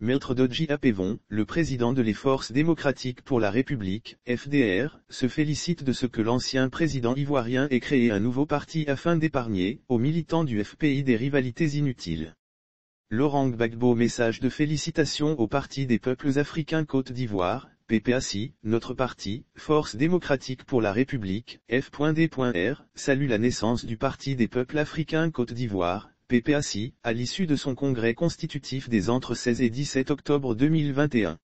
Maître Dodji Apevon, le président de les Forces démocratiques pour la République, FDR, se félicite de ce que l'ancien président ivoirien ait créé un nouveau parti afin d'épargner, aux militants du FPI des rivalités inutiles. Laurent Gbagbo message de félicitations au Parti des peuples africains Côte d'Ivoire, PPACI, notre parti, Force démocratique pour la République, F.D.R, salue la naissance du Parti des peuples africains Côte d'Ivoire, PPACI, à l'issue de son congrès constitutif des entre 16 et 17 octobre 2021.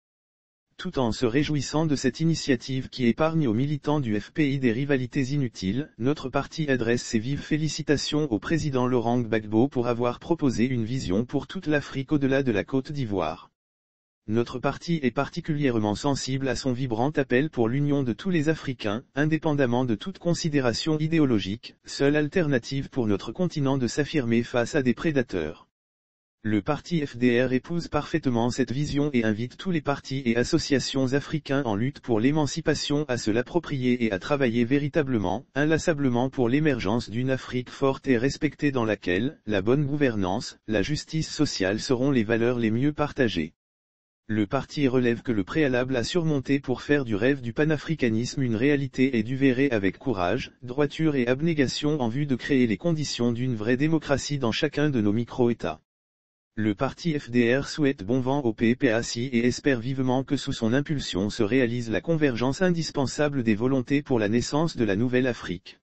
Tout en se réjouissant de cette initiative qui épargne aux militants du FPI des rivalités inutiles, notre parti adresse ses vives félicitations au président Laurent Gbagbo pour avoir proposé une vision pour toute l'Afrique au-delà de la Côte d'Ivoire. Notre parti est particulièrement sensible à son vibrant appel pour l'union de tous les Africains, indépendamment de toute considération idéologique, seule alternative pour notre continent de s'affirmer face à des prédateurs. Le parti FDR épouse parfaitement cette vision et invite tous les partis et associations africains en lutte pour l'émancipation à se l'approprier et à travailler véritablement, inlassablement pour l'émergence d'une Afrique forte et respectée dans laquelle, la bonne gouvernance, la justice sociale seront les valeurs les mieux partagées. Le parti relève que le préalable à surmonter pour faire du rêve du panafricanisme une réalité est d'œuvrer avec courage, droiture et abnégation en vue de créer les conditions d'une vraie démocratie dans chacun de nos micro-États. Le parti FDR souhaite bon vent au PPACI et espère vivement que sous son impulsion se réalise la convergence indispensable des volontés pour la naissance de la nouvelle Afrique.